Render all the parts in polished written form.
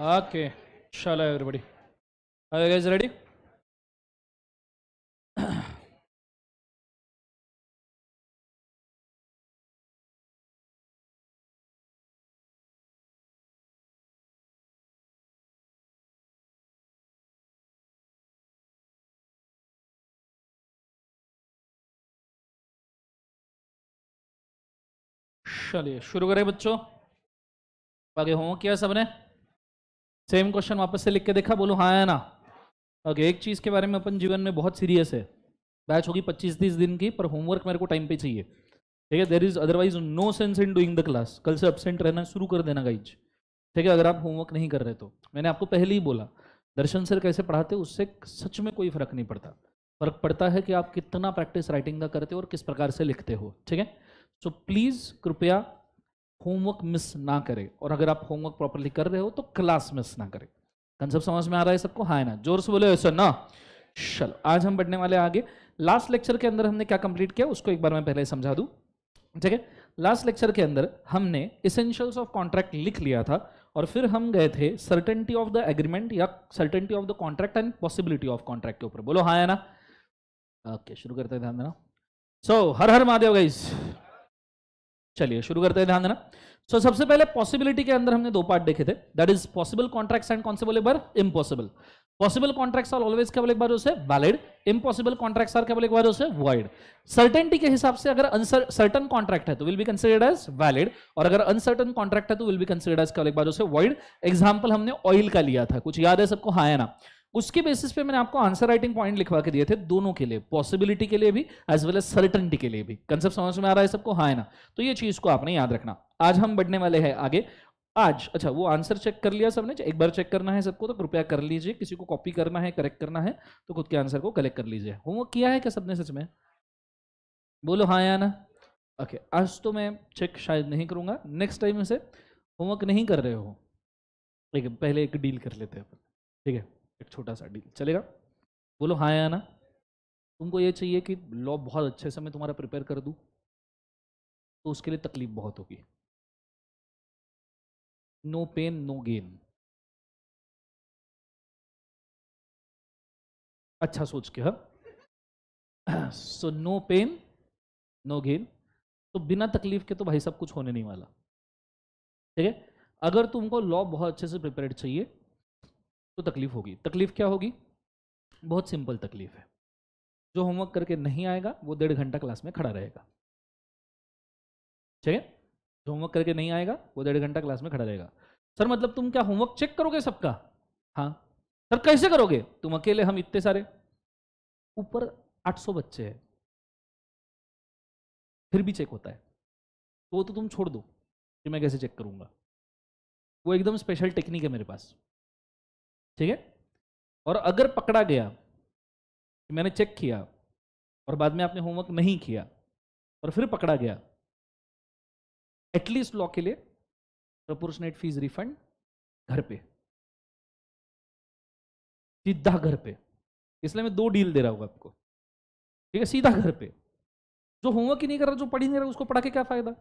Okay, shall everybody? Are you guys ready? चलिए शुरू करें बच्चों। आगे होमवर्क किया सबने? सेम क्वेश्चन वापस से लिख के देखा, बोलो हाँ या ना। ओके, एक चीज़ के बारे में अपन जीवन में बहुत सीरियस है। बैच होगी 25-30 दिन की, पर होमवर्क मेरे को टाइम पे चाहिए, ठीक है। There is otherwise no sense in doing the class. कल से एब्सेंट रहना शुरू कर देना गाइज, ठीक है, अगर आप होमवर्क नहीं कर रहे तो। मैंने आपको पहले ही बोला, दर्शन सर कैसे पढ़ाते उससे सच में कोई फर्क नहीं पड़ता। फर्क पड़ता है कि आप कितना प्रैक्टिस राइटिंग का करते हो और किस प्रकार से लिखते हो, ठीक है। सो प्लीज़ कृपया होमवर्क मिस ना करें, और अगर आप होमवर्क प्रॉपरली कर रहे हो तो क्लास मिस ना करें। कंसेप्ट समझ में आ रहा है सबको? हाँ है ना? जोर से बोले ऐसा ना। चलो आज हम बढ़ने वाले आगे। लास्ट लेक्चर के अंदर हमने क्या कंप्लीट किया उसको एक बार मैं पहले समझा दूं, ठीक है। लास्ट लेक्चर के अंदर हमने इसेंशियल्स ऑफ कॉन्ट्रैक्ट लिख लिया था, और फिर हम गए थे सर्टेनिटी ऑफ द एग्रीमेंट या certainty of the contract and possibility of contract के ऊपर। बोलो हाँ है ना? ओके शुरू करते हैं, ध्यान देना। सो हर हर महादेव गाइस। चलिए शुरू करते हैं, ध्यान देना। सो सबसे पहले पॉसिबिलिटी के अंदर हमने दो पार्ट देखे थे, that is possible contracts and कौन से बोले बार? Impossible. Possible contracts are always क्या बोले एक बार उसे? वैलिड। इम्पॉसिबल कॉन्ट्रैक्ट्स आर क्या बोले एक बार उसे? वॉइड। सर्टेनिटी के हिसाब से अगर अनसर्टन कॉन्ट्रैक्ट है तो will be considered as valid, और अगर अनसर्टन कॉन्ट्रैक्ट है तो विल बी कंसीडर्ड एज क्या बोले एक बार उसे? वॉइड। एग्जांपल हमने ऑयल का लिया था, कुछ याद है सबको? हाँ है ना? उसके बेसिस पे मैंने आपको आंसर राइटिंग पॉइंट लिखवा के दिए थे दोनों के लिए, पॉसिबिलिटी के लिए भी एज वेल एज सर्टेनिटी के लिए भी। कंसेप्ट समझ में आ रहा है सबको? हाँ है ना? तो ये चीज को आपने याद रखना। आज हम बढ़ने वाले हैं आगे। आज अच्छा वो आंसर चेक कर लिया सबने? एक बार चेक करना है सबको तो कृपया कर लीजिए। किसी को कॉपी करना है, करेक्ट करना है तो खुद के आंसर को कलेक्ट कर लीजिए। होमवर्क किया है क्या सबने सच में? बोलो हाँ या ना। ओके आज तो मैं चेक शायद नहीं करूंगा, नेक्स्ट टाइम से होमवर्क नहीं कर रहे हो, लेकिन पहले एक डील कर लेते हैं अपन, ठीक है। एक छोटा सा डील चलेगा? बोलो हाँ या ना। तुमको ये चाहिए कि लॉ बहुत अच्छे से मैं तुम्हारा प्रिपेयर कर दूं, तो उसके लिए तकलीफ बहुत होगी। No pain no gain. अच्छा सोच के, हाँ। So no pain no gain, तो बिना तकलीफ के तो भाई सब कुछ होने नहीं वाला, ठीक है। अगर तुमको लॉ बहुत अच्छे से प्रिपेयर्ड चाहिए तो तकलीफ होगी। तकलीफ क्या होगी? बहुत सिंपल तकलीफ है। जो होमवर्क करके नहीं आएगा वो 1.5 घंटा क्लास में खड़ा रहेगा, ठीक है। जो होमवर्क करके नहीं आएगा वो 1.5 घंटा क्लास में खड़ा रहेगा। सर मतलब तुम क्या होमवर्क चेक करोगे सबका? हाँ। सर कैसे करोगे? तुम अकेले, हम इतने सारे, ऊपर 800 बच्चे हैं, फिर भी चेक होता है। तो वो तो तुम छोड़ दो कि मैं कैसे चेक करूंगा, वो एकदम स्पेशल टेक्निक है मेरे पास, ठीक है। और अगर पकड़ा गया कि मैंने चेक किया और बाद में आपने होमवर्क नहीं किया और फिर पकड़ा गया, एटलीस्ट लॉ के लिए प्रोपोर्शनेट फीस रिफंड घर पे, सीधा घर पे। इसलिए मैं 2 डील दे रहा हूं आपको, ठीक है, सीधा घर पे। जो होमवर्क ही नहीं कर रहा, जो पढ़ ही नहीं रहा, उसको पढ़ा के क्या फायदा?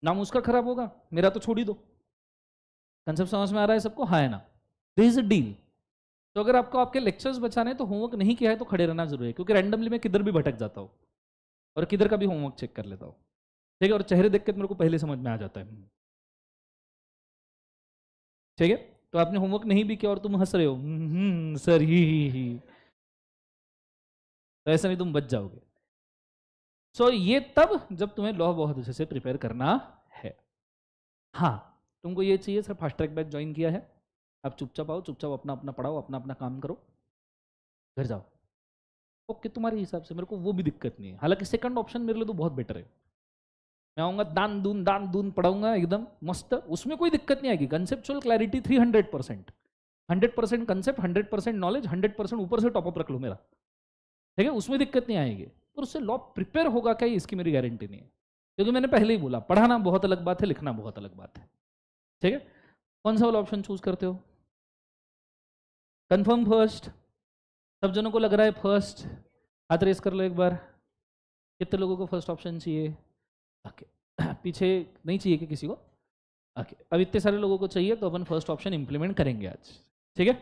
नाम उसका खराब होगा, मेरा तो छोड़ ही दो। कंसेप्ट समझ में आ रहा है सबको? हाँ है ना? This is a deal. तो अगर आपको आपके लेक्चर्स बचाने हैं तो होमवर्क नहीं किया है तो खड़े रहना जरूरी है, क्योंकि रैंडमली मैं किधर भी भटक जाता हूँ और किधर का भी होमवर्क चेक कर लेता हूँ, ठीक है। और चेहरे देख के मेरे को पहले समझ में आ जाता है, ठीक है। तो आपने होमवर्क नहीं भी किया और तुम हंस रहे हो, सर ही, तो ऐसा नहीं, तुम बच जाओगे। सो ये तब जब तुम्हें लॉ बहुत अच्छे से प्रिपेयर करना है। हाँ, तुमको ये चाहिए sir fast track batch join किया है, आप चुपचाप आओ, चुपचाप अपना अपना पढ़ाओ, अपना अपना काम करो, घर जाओ। ओके तुम्हारे हिसाब से, मेरे को वो भी दिक्कत नहीं है। हालांकि सेकंड ऑप्शन मेरे लिए तो बहुत बेटर है। मैं आऊँगा दान दून पढ़ाऊंगा एकदम मस्त, उसमें कोई दिक्कत नहीं आएगी। कंसेप्चुअल क्लैरिटी 300%, 100% कंसेप्ट, 100% नॉलेज, 100% ऊपर से टॉपअप रख लो मेरा, ठीक है, उसमें दिक्कत नहीं आएगी। और उससे लॉ प्रिपेयर होगा क्या इसकी मेरी गारंटी नहीं है, क्योंकि मैंने पहले ही बोला पढ़ाना बहुत अलग बात है, लिखना बहुत अलग बात है, ठीक है। कौन सा वाला ऑप्शन चूज करते हो? Confirm first? सब जनों को लग रहा है फर्स्ट? हाथ रेस कर लो एक बार। कितने लोगों को फर्स्ट ऑप्शन चाहिए? ओके पीछे नहीं चाहिए कि किसी को? ओके, अब इतने सारे लोगों को चाहिए तो अपन फर्स्ट ऑप्शन इंप्लीमेंट करेंगे आज, ठीक है।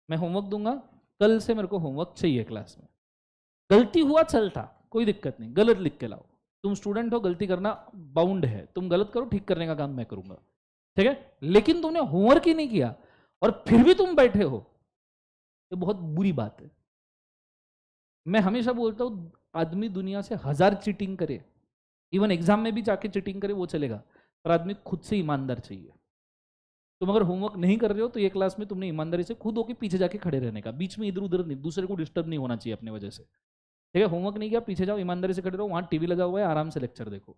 मैं होमवर्क दूंगा, कल से मेरे को होमवर्क चाहिए क्लास में। गलती हुआ चलता, कोई दिक्कत नहीं, गलत लिख के लाओ। तुम स्टूडेंट हो, गलती करना बाउंड है, तुम गलत करो, ठीक करने का काम मैं करूंगा, ठीक है। लेकिन तुमने होमवर्क ही नहीं किया और फिर भी तुम बैठे हो, ये बहुत बुरी बात है। मैं हमेशा बोलता हूं, आदमी दुनिया से 1000 चीटिंग करे, इवन एग्जाम में भी जाके चीटिंग करे, वो चलेगा, पर आदमी खुद से ईमानदार चाहिए। तुम अगर होमवर्क नहीं कर रहे हो तो ये क्लास में तुमने ईमानदारी से खुद होके पीछे जाके खड़े रहने का, बीच में इधर उधर नहीं, दूसरे को डिस्टर्ब नहीं होना चाहिए अपने वजह से, ठीक है। होमवर्क नहीं किया, पीछे जाओ, ईमानदारी से खड़े रहो, वहाँ टीवी लगा हुआ है, आराम से लेक्चर देखो।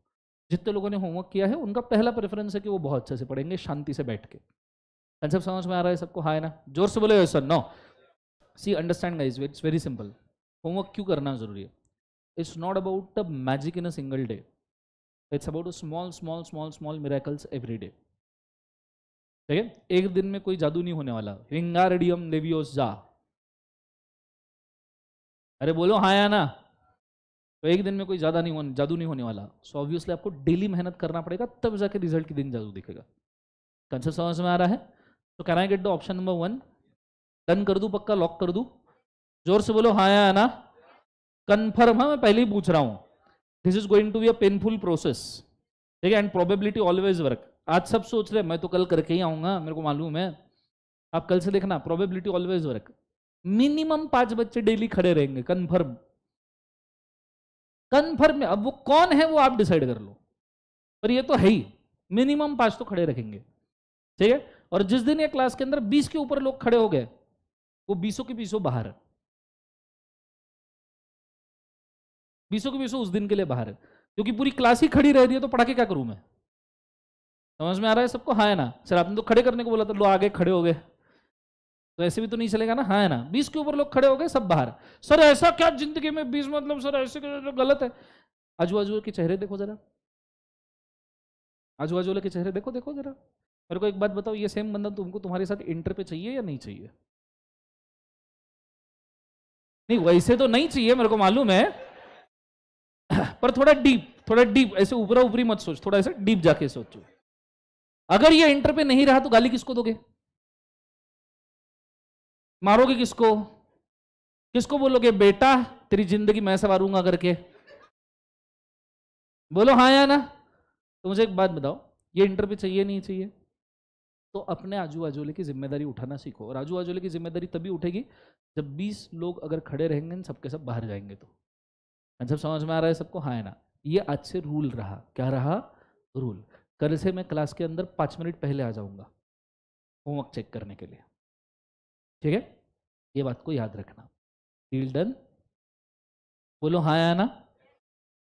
जितने लोगों ने होमवर्क किया है उनका पहला प्रेफरेंस है कि वो बहुत अच्छे से पढ़ेंगे, शांति से बैठ के। कंसेप्ट समझ में आ रहा है सबको? हाँ है ना? जोर से बोले sir no. See understand guys, it's very simple. Homework क्यों करना जरूरी है? It's not about the magic in a single day, it's about small small small small miracles every day, ठीक है। एक दिन में कोई जादू नहीं होने वाला। विंगारेडियम लेवियोसा, अरे बोलो हाँ या ना? तो एक दिन में कोई जादू नहीं होने वाला। सो ऑब्वियसली आपको डेली मेहनत करना पड़ेगा, तब जाके रिजल्ट के दिन जादू दिखेगा। कंसेप्ट समझ में आ रहा है? तो can I get the option number 1? Done कर दूं? पक्का लॉक कर दूं? जोर से बोलो हाँ या ना? कंफर्म है? मैं पहले ही पूछ रहा हूं, this is going to be a painful process, ठीक है, एंड प्रोबेबिलिटी ऑलवेज वर्क। आज सब सोच रहे मैं तो कल करके ही आऊंगा, मेरे को मालूम है। आप कल से देखना, प्रोबेबिलिटी ऑलवेज वर्क। मिनिमम 5 बच्चे डेली खड़े रहेंगे, कंफर्म कंफर्म। अब वो कौन है वो आप डिसाइड कर लो, पर ये तो है ही, मिनिमम 5 तो खड़े रखेंगे, ठीक है। और जिस दिन ये क्लास के अंदर 20 के ऊपर लोग खड़े हो गए, वो 20 के 20 बाहर है, 20 के 20 उस दिन के लिए बाहर है, क्योंकि पूरी क्लास ही खड़ी रह रही है, तो पढ़ा के क्या करूं मैं? समझ में आ रहा है सबको? हाँ है ना? सर आपने तो खड़े करने को बोला था, लोग आगे खड़े हो गए, तो ऐसे भी तो नहीं चलेगा ना। हाँ है ना? 20 के ऊपर लोग खड़े हो गए, सब बाहर। सर ऐसा क्या जिंदगी में 20, मतलब सर ऐसे गलत है। आजू बाजू के चेहरे देखो जरा, आजू बाजू के चेहरे देखो, देखो जरा। मेरे को एक बात बताओ, ये सेम बंदा तुमको तुम्हारे साथ इंटर पे चाहिए या नहीं चाहिए? नहीं, वैसे तो नहीं चाहिए, मेरे को मालूम है, पर थोड़ा डीप, ऐसे ऊपरा ऊपरी मत सोच, थोड़ा ऐसे डीप जाके सोचो। अगर ये इंटर पे नहीं रहा तो गाली किसको दोगे? मारोगे किसको? किसको बोलोगे बेटा तेरी जिंदगी मैं संवारूंगा करके? बोलो हाँ या ना? तो मुझे एक बात बताओ, ये इंटर पे चाहिए नहीं चाहिए? तो अपने आजू बाजू की जिम्मेदारी उठाना सीखो, और आजू बाजू की जिम्मेदारी तभी उठेगी जब 20 लोग अगर खड़े रहेंगे, सबके सब बाहर जाएंगे। तो जब समझ में आ रहा है सबको? हाँ है ना? ये आज से रूल रहा। क्या रहा? रूल। कल से मैं क्लास के अंदर 5 मिनट पहले आ जाऊंगा होमवर्क चेक करने के लिए, ठीक है। ये बात को याद रखना। Deal done? बोलो हाँ या ना?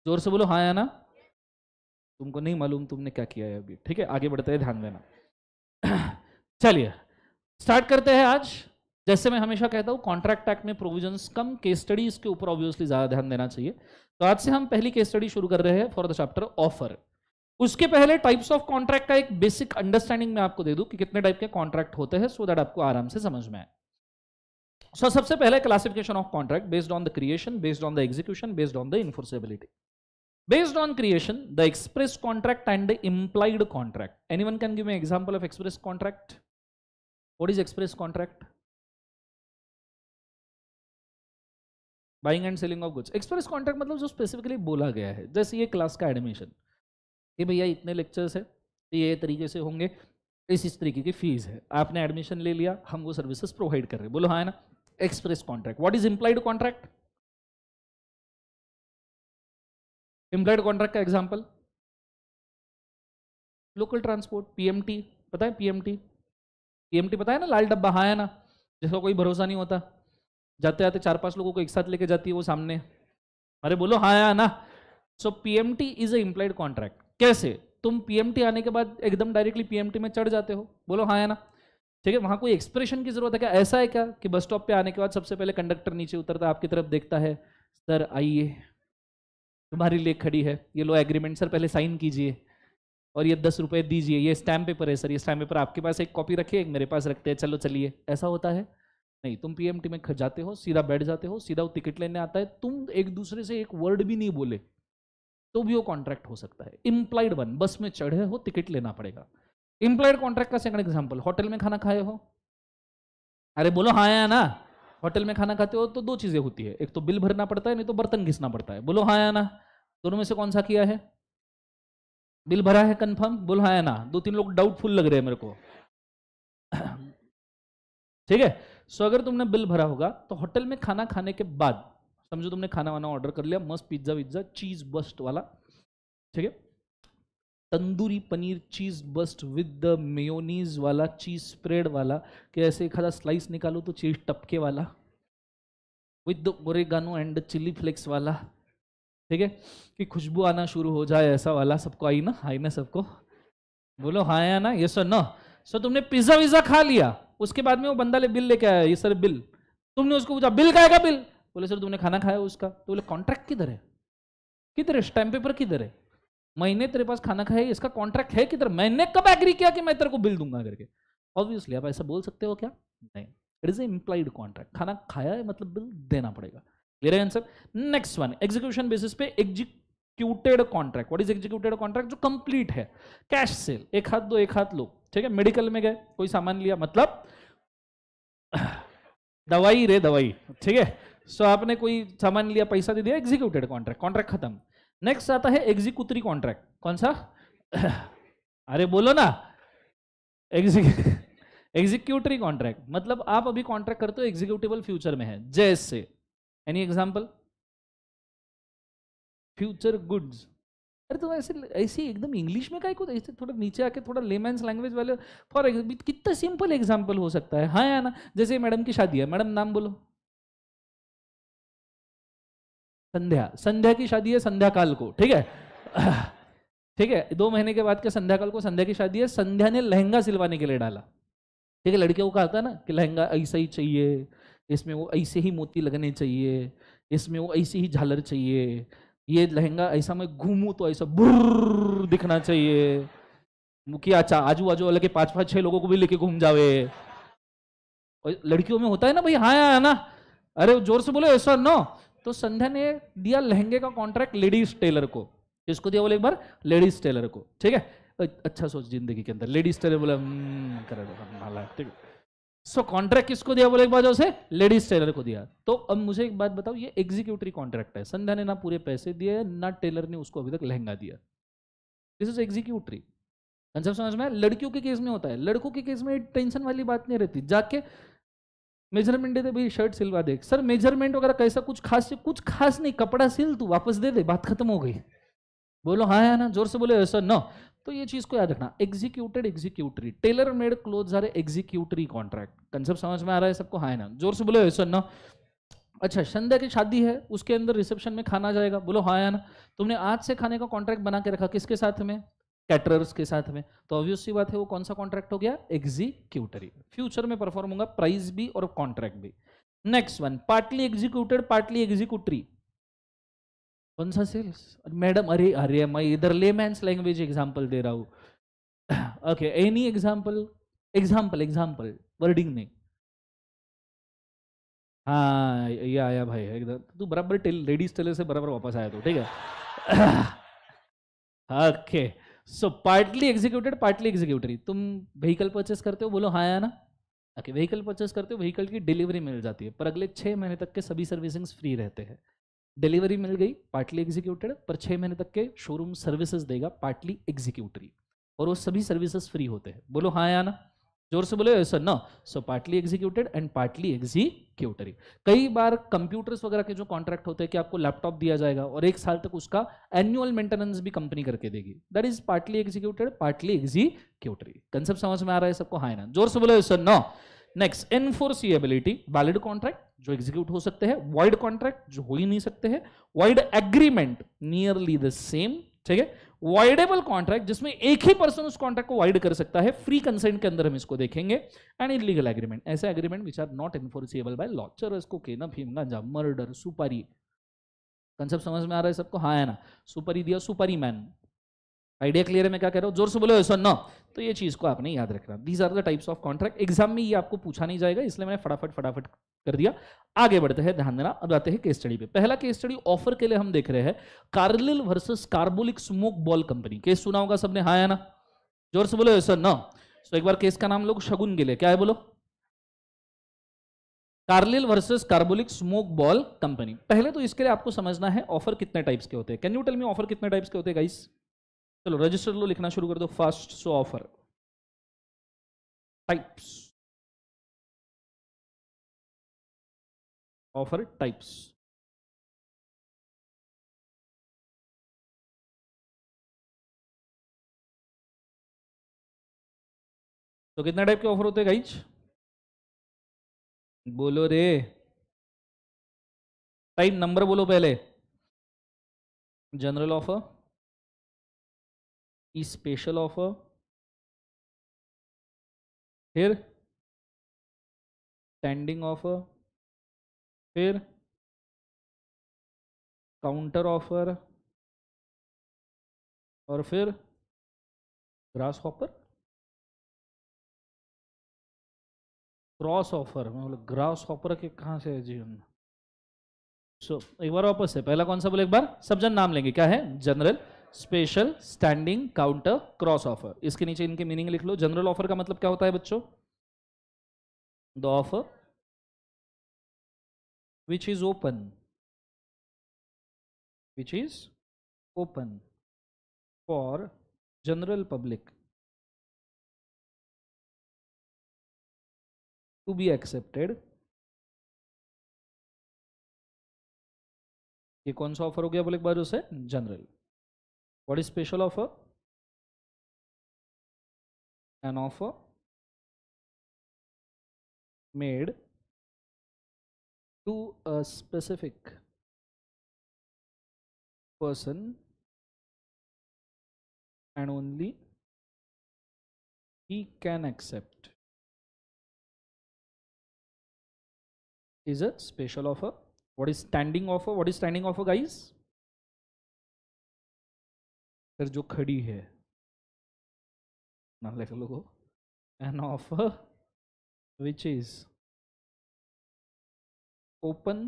जोर से बोलो हाँ या ना? तुमको नहीं मालूम तुमने क्या किया है अभी, ठीक है। आगे बढ़ते हैं, ध्यान देना। चलिए स्टार्ट करते हैं आज। जैसे मैं हमेशा कहता हूँ, कॉन्ट्रैक्ट एक्ट में प्रोविजंस कम, केस स्टडी इसके ऊपर ऑब्वियसली ज्यादा ध्यान देना चाहिए। तो आज से हम पहली केस स्टडी शुरू कर रहे हैं फॉर द चैप्टर ऑफर। उसके पहले टाइप्स ऑफ कॉन्ट्रैक्ट का एक बेसिक अंडरस्टैंडिंग मैं आपको दे दूं कि कितने टाइप के कॉन्ट्रैक्ट होते हैं, सो दैट आपको आराम से समझ में आए। सो सबसे पहले classification of contract based on the creation, based on the execution, based on the enforceability. Based on creation, the express contract and the implied contract. Anyone can give me an example of express contract? What is express contract? Buying and selling of goods. Express contract मतलब जो specifically बोला गया है, जैसे ये class का admission, कि भैया इतने लेक्चर्स है, ये तरीके से होंगे, इस तरीके की फीस है, आपने एडमिशन ले लिया, हम वो सर्विसेज प्रोवाइड कर रहे हैं। बोलो हाँ है ना? Express contract. What is implied contract? Implied contract का एग्जांपल लोकल ट्रांसपोर्ट, पीएमटी। पता है पीएमटी? पीएमटी पता है ना? लाल डब्बा, हाँ है ना? जिसका कोई भरोसा नहीं होता, जाते जाते 4-5 लोगों को एक साथ लेके जाती है वो सामने। अरे बोलो हाँ या ना? So PMT is a implied contract. कैसे? तुम पीएमटी आने के बाद एकदम डायरेक्टली पीएमटी में चढ़ जाते हो? बोलो हाँ या ना? ठीक है, वहां कोई एक्सप्रेशन की जरूरत है क्या? ऐसा है क्या कि बस स्टॉप पे आने के बाद सबसे पहले कंडक्टर नीचे उतरता है, आपकी तरफ देखता है, सर आइए तुम्हारी लिए खड़ी है, ये लो एग्रीमेंट सर, पहले साइन कीजिए, और ये 10 रुपए दीजिए, ये स्टैम्प पेपर है सर, ये स्टैम्प पेपर आपके पास एक कॉपी रखिए, एक मेरे पास रखते हैं, चलो चलिए। ऐसा होता है? नहीं, तुम पीएमटी में जाते हो, सीधा बैठ जाते हो, सीधा वो टिकट लेने आता है, तुम एक दूसरे से एक वर्ड भी नहीं बोले तो भी वो कॉन्ट्रैक्ट हो सकता है। इम्प्लाइड वन, बस में चढ़े हो, टिकट लेना पड़ेगा, इंप्लॉयड कॉन्ट्रैक्ट का सेकंड एग्जांपल, होटल में खाना खाए हो, अरे बोलो हाँ या ना। होटल में खाना खाते हो तो दो चीजें होती है, एक तो बिल भरना पड़ता है, नहीं तो बर्तन घिसना पड़ता है, बोलो हाँ या ना। दोनों में से कौन सा किया है? बिल भरा है कंफर्म, बोलो हाँ या ना। दो तीन लोग डाउटफुल लग रहे हैं मेरे को। ठीक है, सो अगर तुमने बिल भरा होगा तो होटल में खाना खाने के बाद समझो तुमने खाना वाना ऑर्डर कर लिया, मस्त पिज्जा विज्जा चीज बस्ट वाला, ठीक है, तंदूरी पनीर चीज बस्ट विद द मेयोनीज वाला, चीज स्प्रेड वाला, कि ऐसे एक आधा स्लाइस निकालो तो चीज टपके वाला, with the oregano and chilli flakes वाला, ठीक है, कि खुशबू आना शुरू हो जाए ऐसा वाला। सबको आई ना? आई ना सबको? बोलो हाँ या ना, यस और नो। सो तुमने पिज्जा विज्जा खा लिया, उसके बाद में वो बंदा बिल लेके आया, ये सर बिल, तुमने उसको पूछा बिल का बिल, बोले सर तुमने खाना खाया उसका, तो बोले कॉन्ट्रैक्ट किधर है, किधर है स्टैम्प पेपर, किधर है, महीने तेरे पास खाना खाया, इसका कॉन्ट्रैक्ट है किधर, मैंने कब एग्री किया कि मैं तेरे को बिल दूंगा करके। ऑब्वियसली आप ऐसा बोल सकते हो क्या? नहीं, इट इज इंप्लाइड कॉन्ट्रैक्ट, खाना खाया है मतलब बिल देना पड़ेगा। क्लियर है answer? Next one, execution basis पे executed contract. What is executed contract? जो कंप्लीट है, कैश सेल, एक हाथ दो एक हाथ लो, ठीक है, मेडिकल में गए कोई सामान लिया, मतलब दवाई रे दवाई, ठीक है, सो आपने कोई सामान लिया, पैसा दे दिया, एग्जीक्यूटेड कॉन्ट्रैक्ट, कॉन्ट्रैक्ट खत्म। नेक्स्ट आता है एग्जीक्यूटरी कॉन्ट्रैक्ट, कौन सा? अरे बोलो ना, एग्जीक्यूटरी कॉन्ट्रैक्ट, मतलब आप अभी कॉन्ट्रैक्ट करते हो, एग्जीक्यूटिबल फ्यूचर में है, जैसे एनी एग्जांपल? Future goods. अरे तो ऐसे ऐसी एकदम इंग्लिश में काय को, ऐसे थोड़ा नीचे आके थोड़ा लेमैन्स लैंग्वेज वाले, फॉर कितना सिंपल एग्जांपल हो सकता है, हाँ या ना? जैसे मैडम की शादी है, मैडम नाम बोलो। संध्या, संध्या की शादी है संध्या काल को, ठीक है, ठीक है, 2 महीने के बाद के संध्या काल को संध्या की शादी है, संध्या ने लहंगा सिलवाने के लिए डाला, ठीक है, लड़कियों को कहा था ना कि लहंगा ऐसा ही चाहिए, इसमें वो ऐसे ही मोती लगने चाहिए, इसमें वो ऐसी ही झालर चाहिए, ये लहंगा ऐसा मैं घूमूं तो ऐसा बुर्र दिखना चाहिए, मुखिया अच्छा आजू बाजू वाले के 5-5-6 लोगों को भी लेके घूम जावे। और लड़कियों में होता है ना भाई, हाँ या ना? अरे जोर से बोलो ऐसा नो। तो संध्या ने दिया लहंगे का कॉन्ट्रैक्ट लेडीज टेलर को, किसको दिया बोले एक बार? लेडीज टेलर को, ठीक है, अच्छा सोच जिंदगी के अंदर, लेडीज टेलर बोले ठीक है, सो कॉन्ट्रैक्ट किसको दिया बोले एक बार? से लेडीज टेलर को दिया। तो अब मुझे एक बात बताओ, ये एग्जीक्यूटरी कॉन्ट्रैक्ट है, संध्या ने ना पूरे पैसे दिए ना टेलर ने उसको अभी तक लहंगा दिया, दिस इज एग्जीक्यूटरी। कंसेप्ट समझ में? लड़कियों के केस में होता है, लड़कों के केस में टेंशन वाली बात नहीं रहती, जाके मेजरमेंट दे दे भाई, शर्ट सिलवा दे, सर मेजरमेंट वगैरह कैसा कुछ खास नहीं, कपड़ा सिल तू वापस दे दे, बात खत्म हो गई। बोलो हाँ या ना, जोर से बोलो सर नो। तो ये चीज को याद रखना, executed executory, tailor made clothes are executory contract. Concept समझ में आ रहा है सबको? हाँ या ना, जोर से बोलो सर नो। अच्छा, संध्या की शादी है, उसके अंदर रिसेप्शन में खाना जाएगा, बोलो हाँ या ना। तुमने आज से खाने का कॉन्ट्रैक्ट बना के रखा, किसके साथ में? कैटरर्स के साथ में, तो ऑब्वियस सी बात है वो कौन सा कॉन्ट्रैक्ट हो गया? एग्जीक्यूटरी। फ्यूचर में परफॉर्म होगा, प्राइस भी और कॉन्ट्रैक्ट भी। Next one, partly executed partly executory, कौन सा? सेल्स। मैडम अरे अरे मैं इधर लेमैन्स लैंग्वेज एग्जांपल दे रहा हूं। Okay, any example? Example wording नहीं। हाँ ये आया भाई एकदम, तू बराबर लेडीज टेलर से बराबर वापस आया, तो ठीक है। ओके, सो पार्टली एग्जीक्यूटेड पार्टली एग्जीक्यूटरी। तुम व्हीकल परचेस करते हो, बोलो हाँ या ना? ओके, व्हीकल परचेस करते हो, व्हीकल की डिलीवरी मिल जाती है, पर अगले 6 महीने तक के सभी सर्विसिंग्स फ्री रहते हैं। डिलीवरी मिल गई, पार्टली एग्जीक्यूटेड, पर 6 महीने तक के शोरूम सर्विसेज देगा, पार्टली एग्जीक्यूटरी, और वो सभी सर्विसेज फ्री होते हैं, बोलो हाँ या ना? जोर से बोलो sir no. So partly executed and partly executory. कई बार कंप्यूटर्स वगैरह के जो कॉन्ट्रैक्ट होते हैं कि आपको लैपटॉप दिया जाएगा और 1 साल तक उसका एनुअल मेंटेनेंस भी कंपनी करके देगी, that is partly executed partly executory. Concept समझ में आ रहा है सबको? हाँ है ना? जोर से बोलो sir no. Next, enforceability, valid contract जो एग्जीक्यूट हो सकते हैं, वॉइड कॉन्ट्रैक्ट जो हो ही नहीं सकते हैं, void agreement nearly the same, ठीक है, वॉइडेबल कॉन्ट्रैक्ट जिसमें एक ही पर्सन उस कॉन्ट्रैक्ट को वाइड कर सकता है, फ्री कंसेंट के अंदर हम इसको देखेंगे, एंड इलीगल एग्रीमेंट, ऐसे agreement which are not enforceable by law. चरस को केना फीम गांजा मर्डर सुपारी। कंसेप्ट समझ में आ रहा है सबको? हाँ है ना? सुपारी दिया, सुपारी मैन। आइडिया क्लियर है मैं क्या कह रहा हूं? जोर से बोलो सर नो। तो ये चीज को आपने याद रखना, these are the types of contract. Exam में ये आपको पूछा नहीं जाएगा, इसलिए मैंने फटाफट कर दिया। आगे बढ़ते हैं, ध्यान देना। अब आते हैं केस स्टडी पे। पहला केस स्टडी ऑफर के लिए हम देख रहे हैं, Carlill versus carbolic smoke ball company. Case सुना होगा सबने, हाँ या ना? जोर से बोलो सर ना। तो एक बार केस का नाम लो, शगुन के लिए क्या है बोलो। Carlill versus carbolic smoke ball company. पहले तो इसके लिए आपको समझना है ऑफर कितने टाइप्स के होते हैं। Can you tell me offer कितने टाइप्स के होते हैं गाइस? चलो रजिस्टर लो, लिखना शुरू कर दो फास्ट। सो ऑफर टाइप्स, ऑफर टाइप्स। तो कितने टाइप के ऑफर होते हैं गाइज? बोलो रे, टाइप नंबर बोलो पहले। जनरल ऑफर, स्पेशल ऑफर, फिर स्टैंडिंग ऑफर, फिर काउंटर ऑफर, और फिर ग्रास हॉपर, क्रॉस ऑफर। मतलब ग्रास हॉपर के कहां से है जीवन? सो एक बार वापस से, पहला कौन सा बोले एक बार, सब जन नाम लेंगे। क्या है? General, special, standing, counter, cross offer. इसके नीचे इनके मीनिंग लिख लो। जनरल ऑफर का मतलब क्या होता है बच्चों? The offer which is open, which is open for general public to be accepted। ये कौन सा ऑफर हो गया बोले एक बार उसे? General. What is special offer? An offer made to a specific person and only he can accept is a special offer। what is standing offer? what is standing offer guys? फिर जो खड़ी है ना, लिख लो। an offer which is open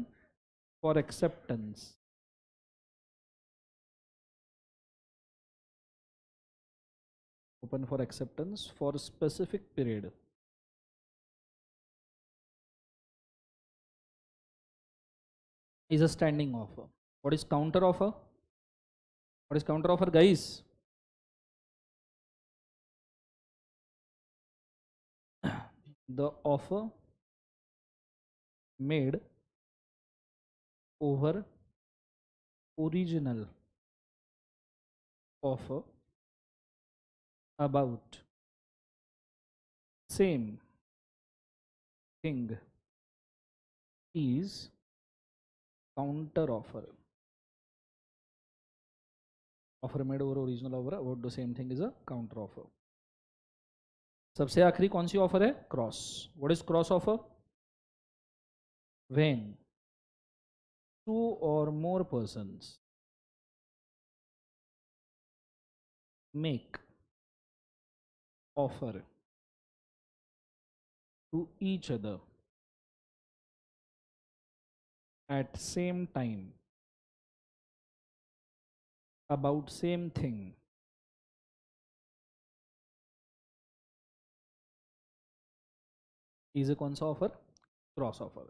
for acceptance, open for acceptance for specific period is a standing offer। what is counter offer? what is counter offer guys? the offer made over original offer about same thing is counter offer। offer made over original offer about the same thing is a counter offer। सबसे आखिरी कौन सी offer है? Cross. What is cross offer? When two और more persons make offer to each other at same time about same thing is a कौन सा offer? Cross offer.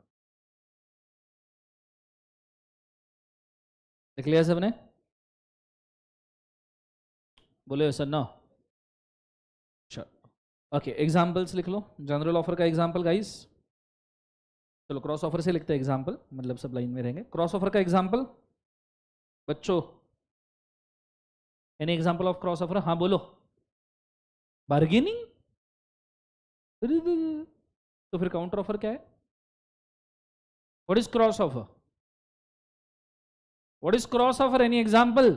देख लिया सबने? बोले सर ना। चलो ओके, एग्जांपल्स लिख लो। जनरल ऑफर का एग्जांपल गाइस। चलो क्रॉस ऑफर से लिखते हैं एग्जांपल, मतलब सब लाइन में रहेंगे। क्रॉस ऑफर का एग्जांपल बच्चों, any example of cross offer? हाँ बोलो। बार्गेनिंग। तो फिर काउंटर ऑफर क्या है? What is cross offer? What is cross offer? Any example?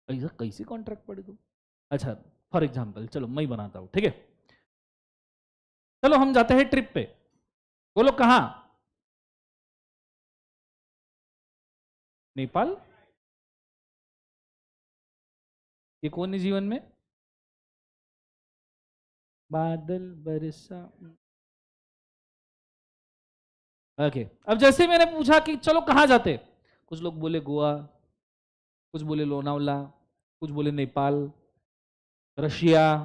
ऐसा कैसे कॉन्ट्रैक्ट पढ़े तुम? अच्छा फॉर एग्जांपल चलो मैं ही बनाता हूं, ठीक है। चलो हम जाते हैं ट्रिप पे। बोलो कहां? नेपाल। ये कौन है जीवन में? बादल बरसा। ओके, अब जैसे मैंने पूछा कि चलो कहां जाते, कुछ लोग बोले गोवा, कुछ बोले लोनावला, कुछ बोले नेपाल, रशिया,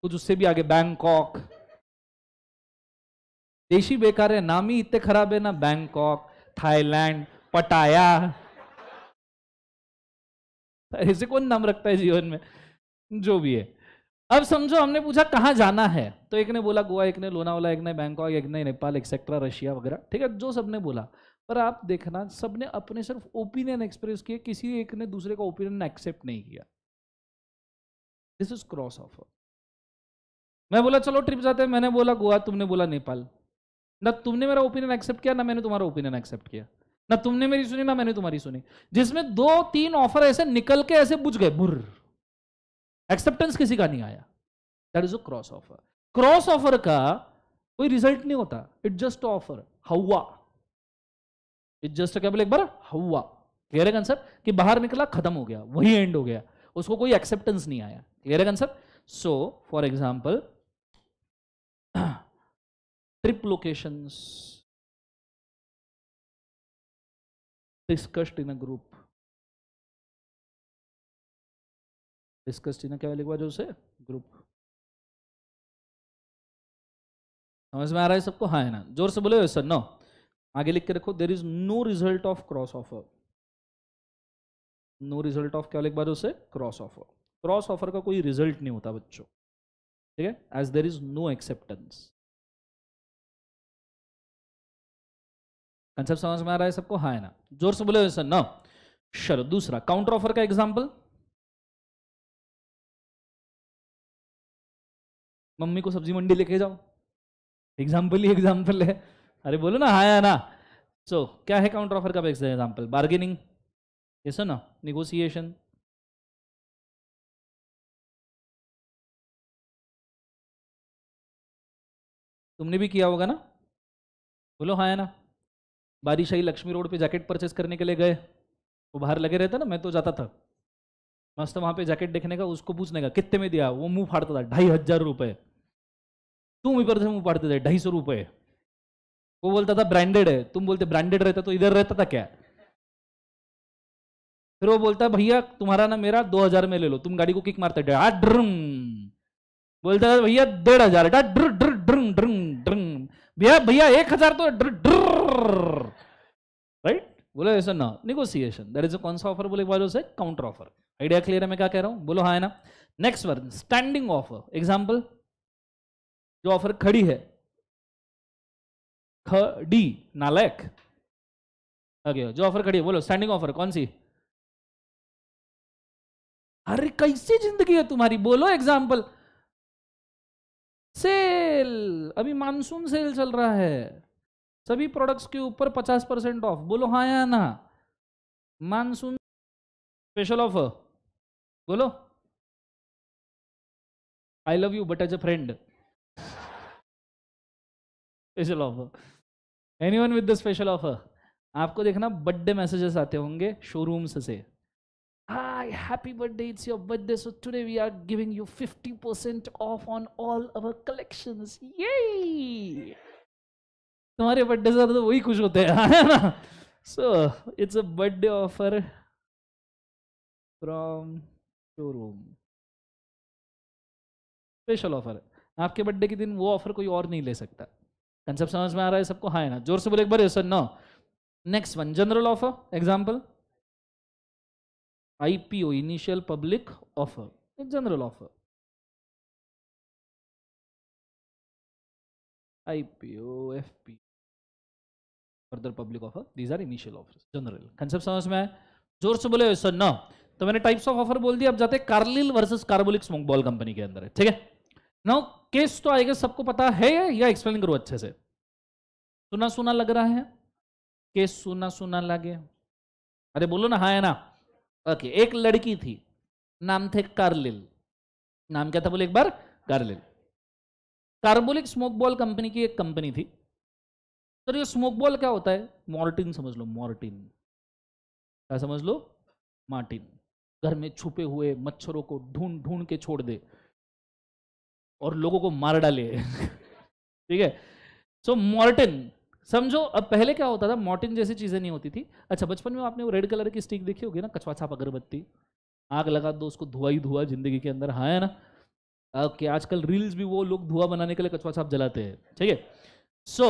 कुछ उससे भी आगे बैंकॉक। देश ही बेकार है, नाम ही इतने खराब है ना, बैंकॉक, थाईलैंड, पटाया। ऐसे कौन नाम रखता है जीवन में? जो भी है। अब समझो हमने पूछा कहाँ जाना है, तो एक ने बोला गोवा, एक ने लोनावाला, एक ने बैंकॉक, एक ने नेपाल, एक्सेट्रा, रशिया वगैरह, ठीक है, जो सबने बोला। पर आप देखना सबने अपने सिर्फ ओपिनियन एक्सप्रेस किए, किसी एक ने दूसरे का ओपिनियन एक्सेप्ट नहीं किया। This is cross offer. मैं बोला चलो ट्रिप जाते हैं, मैंने बोला गोवा, तुमने बोला नेपाल। ना तुमने मेरा ओपिनियन एक्सेप्ट किया, ना मैंने तुम्हारा ओपिनियन एक्सेप्ट किया। ना तुमने मेरी सुनी, ना मैंने तुम्हारी सुनी। जिसमें 2-3 ऑफर ऐसे निकल के ऐसे बुझ गए, बुर, एक्सेप्टेंस किसी का नहीं आया। That is a cross offer. Cross offer का कोई रिजल्ट नहीं होता, इट जस्ट ऑफर। हवा, इट जस्ट क्या बोले एक बार, हवा। क्लियर है कंसेप्ट? कि बाहर निकला, खत्म हो गया, वही एंड हो गया, उसको कोई एक्सेप्टेंस नहीं आया। क्लियर है concept? So for example, trip locations discussed in a group, discussed in क्या लिखवा जो उसे ग्रुप। समझ में आ रहा है सबको? हाँ है ना? जोर से बोले सर। नो, आगे लिख के रखो, there is no result of cross offer. No result ऑफ क्या लिखवा जो उसे, क्रॉस ऑफर। क्रॉस ऑफर का कोई रिजल्ट नहीं होता बच्चों, ठीक है, as there is no acceptance. Concept समझ में आ रहा है सबको? हाँ है ना? जोर से बोले सर। नो। चलो दूसरा, काउंटर ऑफर का एग्जांपल। मम्मी को सब्जी मंडी लेके जाओ, एग्जाम्पल ही एग्जाम्पल है। अरे बोलो ना, हाँ या ना? सो क्या है काउंटर ऑफर का एग्जाम्पल? बार्गेनिंग, यस ना, निगोशिएशन। तुमने भी किया होगा ना? बोलो हाँ या ना? बारिश आई, लक्ष्मी रोड पे जैकेट परचेस करने के लिए गए, वो बाहर लगे रहता ना, मैं तो जाता था मस्त वहां पे जैकेट देखने का, उसको पूछने का कितने में दिया, वो मुंह फाड़ता था 2500 रुपए। तुम इधर से मुंह फाड़ते थे 250 रुपए। वो बोलता था ब्रांडेड है, तुम बोलते ब्रांडेड रहता तो इधर रहता था क्या? फिर वो बोलता भैया तुम्हारा ना मेरा 2000 में ले लो, तुम गाड़ी को किक मारते ड्रम। बोलता था भैया 1500, भैया भैया 1000 तो राइट। बोलो ऐसा ना, निगोशिएशन। दैट इज कौन सा ऑफर बोले बाजू से? Counter offer. आइडिया क्लियर है मैं क्या कह रहा हूं? बोलो हाँ है ना? Next one, standing offer. Example, जो ऑफर खड़ी है, खड़ी, नालायक। ओके, जो ऑफर खड़ी है, बोलो स्टैंडिंग ऑफर कौन सी? अरे कैसी जिंदगी है तुम्हारी? बोलो एग्जांपल। सेल, अभी मानसून सेल चल रहा है, सभी प्रोडक्ट्स के ऊपर 50% ऑफ। बोलो हाँ या ना? Monsoon special offer. बोलो I love you but as a friend, special offer. Anyone with the special offer? आपको देखना बर्थडे मैसेजेस आते होंगे शोरूम्स से, Hi, happy birthday, it's your birthday, so today we are giving you 50% off on all our collections. Yay! तुम्हारे birthday से तो वही खुश होते हैं, है ना? So it's a birthday offer from showroom, special offer. आपके बर्थडे के दिन वो ऑफर कोई और नहीं ले सकता। कंसेप्ट समझ में आ रहा है सबको? हाँ है ना? जोर से बोले एक बार, sir no. Next one, general offer. Example, IPO, initial public offer, general offer. IPO, FP, further public offer, these are initial offers, general. Concept समझ में आया? जोर से बोले सर नो। तो मैंने टाइप्स ऑफ ऑफर बोल दिया, अब जाते हैं Carlill versus carbolic smoke ball company के अंदर है, ठीक है? नाउ केस तो आएगा, सबको पता है या एक्सप्लेन करूं अच्छे से? सुना सुना लग रहा है? केस सुना सुना लगे? अरे बोलो ना हाँ है ना? ओके, एक लड़की थी, नाम थे कार्लिल। नाम क्या था बोले एक बार? Carlill. Carbolic smoke ball company की एक कंपनी थी। तो ये स्मोक बॉल क्या होता है? मॉर्टिन समझ लो, मॉर्टिन। क्या समझ लो? मार्टिन। घर में छुपे हुए मच्छरों को ढूंढ ढूंढ के छोड़ दे और लोगों को मार डाले। ठीक है? सो मॉर्टिन समझो। अब पहले क्या होता था, मॉर्टिन जैसी चीजें नहीं होती थी। अच्छा, बचपन में आपने वो रेड कलर की स्टिक देखी होगी ना, कछुआ छाप अगरबत्ती, आग लगा दो उसको, धुआं ही धुआं जिंदगी के अंदर, हाँ है ना। कि आजकल रील्स भी वो लोग धुआं बनाने के लिए कछुआ छाप जलाते हैं, ठीक है। सो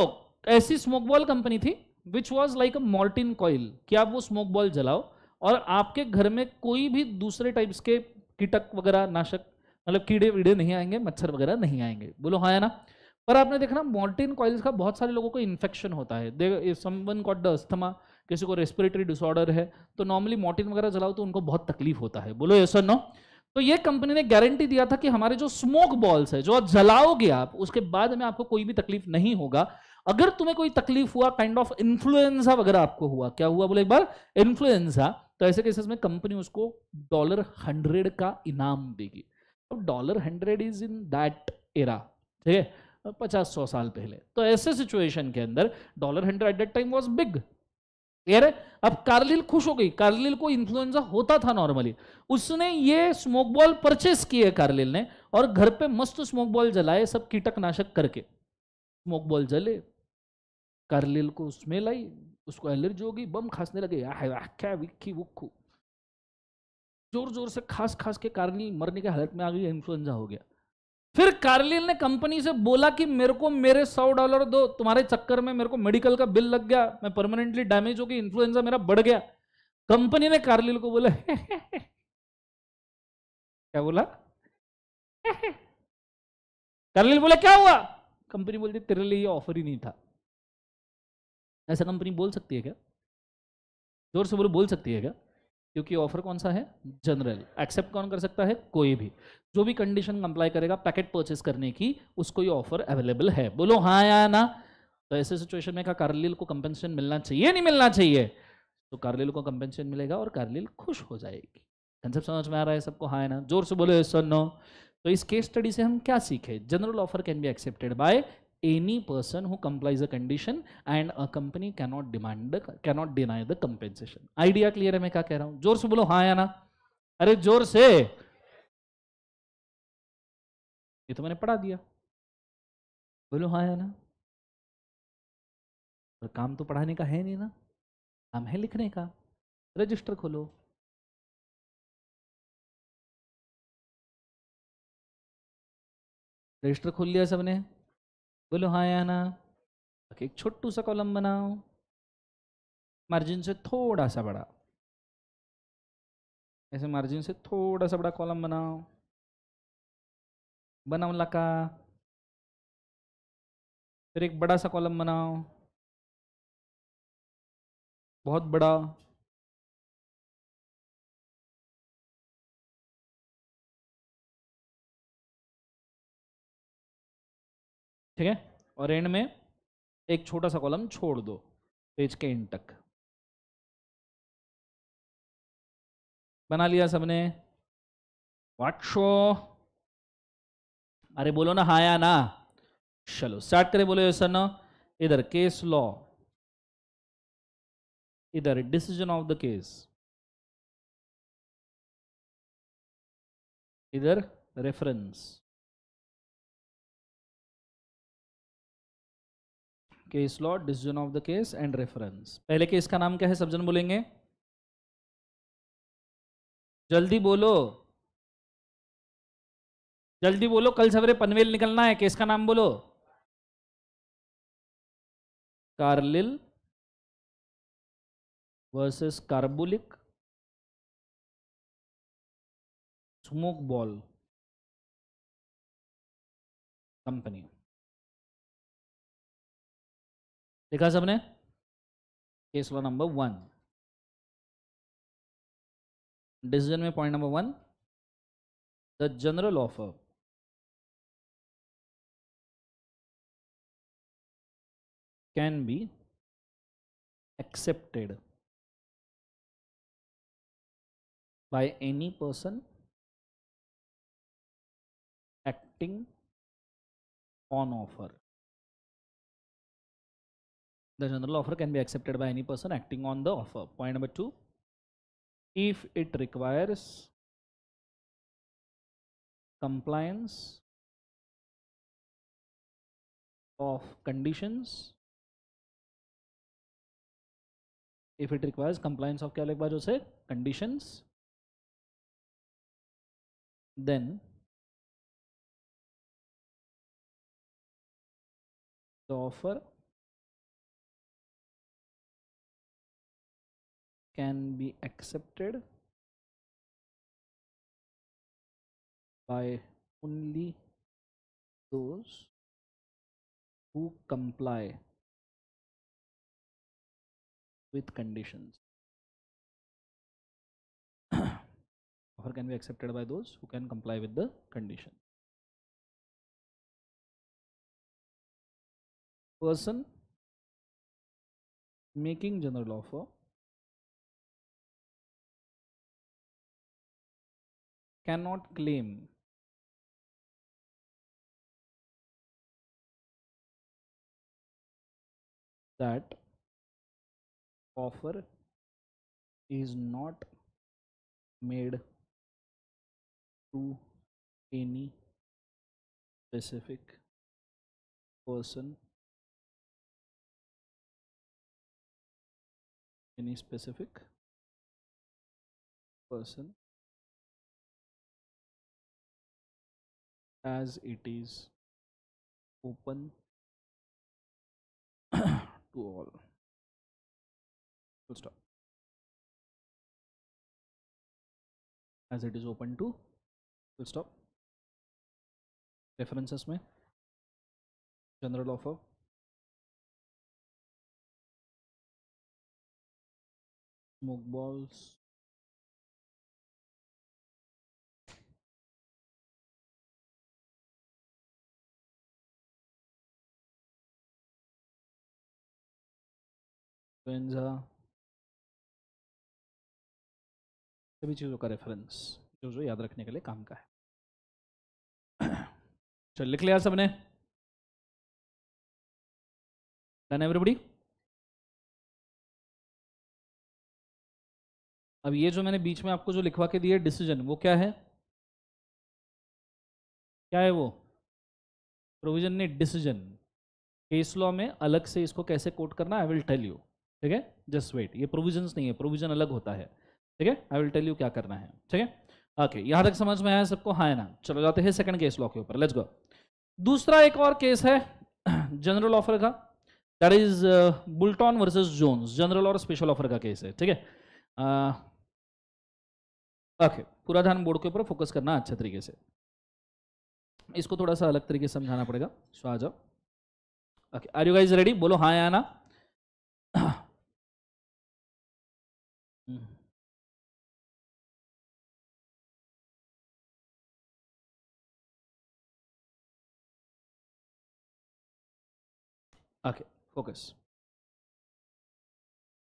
ऐसी स्मोक बॉल कंपनी थी which was like a Morton coil, कि आप वो स्मोक बॉल जलाओ और आपके घर में कोई भी दूसरे टाइप्स के कीटक वगैरह नाशक, मतलब कीड़े वीड़े नहीं आएंगे, मच्छर वगैरह नहीं आएंगे, बोलो हाँ है ना। पर आपने देखा ना मॉर्टिन कॉइल्स का बहुत सारे लोगों को इन्फेक्शन होता है, समवन गॉट द अस्थमा, किसी को रेस्पिरेटरी डिसऑर्डर है, तो नॉर्मली मॉर्टिन वगैरह जलाओ तो उनको बहुत तकलीफ होता है, बोलो यस और नो। तो ये कंपनी ने गारंटी दिया था कि हमारे जो स्मोक बॉल्स है जो आप जलाओगे आप, उसके बाद में आपको कोई भी तकलीफ नहीं होगा। अगर तुम्हें कोई तकलीफ हुआ, काइंड ऑफ इन्फ्लुएंजा वगैरह आपको हुआ, क्या हुआ बोले एक बार, इन्फ्लुएंजा, तो ऐसे केसेस में कंपनी उसको $100 का इनाम देगी। अब $100 इज इन दैट एरा, ठीक है, 50-100 साल पहले, तो ऐसे सिचुएशन के अंदर $100 at that time was big. Clear है। अब कार्लिल खुश हो गई, कार्लिल को इन्फ्लुएंजा होता था नॉर्मली, उसने ये स्मोक बॉल परचेस किए कार्लिल ने, और घर पे मस्त स्मोक बॉल जलाए सब कीटकनाशक करके। स्मोक बॉल जले, कार्लिल को स्मेल आई, उसको एलर्जी होगी, बम खांसने लगे, क्या विक्की वुक्कू, जोर जोर से खास खास के कार्लिल मरने की हालत में आ गई, इन्फ्लुएंजा हो गया। फिर कार्लिल ने कंपनी से बोला कि मेरे को मेरे $100 दो, तुम्हारे चक्कर में मेरे को मेडिकल का बिल लग गया, मैं परमानेंटली डैमेज हो गई, इन्फ्लुएंजा मेरा बढ़ गया। कंपनी ने कार्लिल को बोला क्या बोला कार्लिल बोला क्या हुआ, कंपनी बोलती तेरे लिए ये ऑफर ही नहीं था। ऐसा कंपनी बोल सकती है क्या, जोर से बोलो, बोल सकती है क्या? क्योंकि ऑफर कौन सा है, जनरल, एक्सेप्ट कौन कर सकता है, कोई भी, जो भी कंडीशन कंप्लाई करेगा पैकेट परचेस करने की, उसको ये ऑफर अवेलेबल है, बोलो हाँ या ना। तो ऐसे सिचुएशन में क्या कार्लिल को कंपेंसेशन मिलना चाहिए नहीं मिलना चाहिए, तो कार्लिल को कंपेंसेशन मिलेगा और कार्लिल खुश हो जाएगी। कंसेप्ट समझ में आ रहा है सबको, हाँ है ना, जोर से बोलो यस और नो। तो इस केस स्टडी से हम क्या सीखे, general offer can be accepted by any person who complies the condition and a company cannot deny the compensation। Idea clear है मैं क्या कह रहा हूं, जोर से बोलो हाँ या ना, अरे जोर से, ये तो मैंने पढ़ा दिया, बोलो हाँ या ना। पर काम तो पढ़ाने का है नहीं ना, काम है लिखने का। रजिस्टर खोलो, रजिस्टर खोल लिया सबने, बोलो हाँ या ना। एक छोटू सा कॉलम बनाओ, मार्जिन से थोड़ा सा बड़ा, ऐसे मार्जिन से थोड़ा सा बड़ा कॉलम बनाओ, बनाओ लका। फिर एक बड़ा सा कॉलम बनाओ, बहुत बड़ा, ठीक है, और एंड में एक छोटा सा कॉलम छोड़ दो पेज के एंड तक। बना लिया सबने, व्हाट शो, अरे बोलो ना हाँ या ना। चलो स्टार्ट करें, बोलो यस और नो। इधर केस लॉ, इधर डिसीजन ऑफ द केस, इधर reference, case law, decision of the case and reference. पहले केस का नाम क्या है, सब जन बोलेंगे, जल्दी बोलो, जल्दी बोलो, कल सवेरे पनवेल निकलना है, केस का नाम बोलो, Carlill versus carbolic smoke ball company. देखा सबने, केस लॉ नंबर 1, डिसीजन में point number 1, the general offer can be accepted by any person acting on offer। The general offer can be accepted by any person acting on the offer। Point number 2, if it requires compliance of conditions, if it requires compliance of क्या लिख बाजू से conditions then the offer can be accepted by only those who comply with conditions. Offer can be accepted by those who can comply with the condition. Person making general offer cannot claim that offer is not made to any specific person, any specific person, as it is open to all. Full stop. As it is open to, full stop. References में general offer, smoke balls, influenza, सभी चीज़ों का reference जो याद रखने के लिए काम का है. चल लिख लिया सबने? Done everybody? अब ये जो मैंने बीच में आपको जो लिखवा के दिया डिसीजन, वो क्या है? क्या है वो? प्रोविजन नहीं, डिसीजन. केस लॉ में अलग से इसको कैसे कोट करना, आई विल टेल यू. ठीक है, जस्ट वेट. ये प्रोविजंस नहीं है, प्रोविजन अलग होता है. ठीक है, आई विल टेल यू क्या करना है. ठीक है, ओके. यहां तक समझ में आया सबको? हाँ है ना? चलो जाते हैं सेकंड केस लॉ के ऊपर. Let's go. दूसरा एक और केस है जनरल ऑफर का, that is Boulton versus Jones. General और स्पेशल ऑफर का केस है. ठीक है, ओके. पूरा ध्यान बोर्ड के ऊपर फोकस करना अच्छे तरीके से. इसको थोड़ा सा अलग तरीके से समझाना पड़ेगा. सो आ जाओ. Okay, are you guys ready? बोलो हाँ या ना. Okay, focus.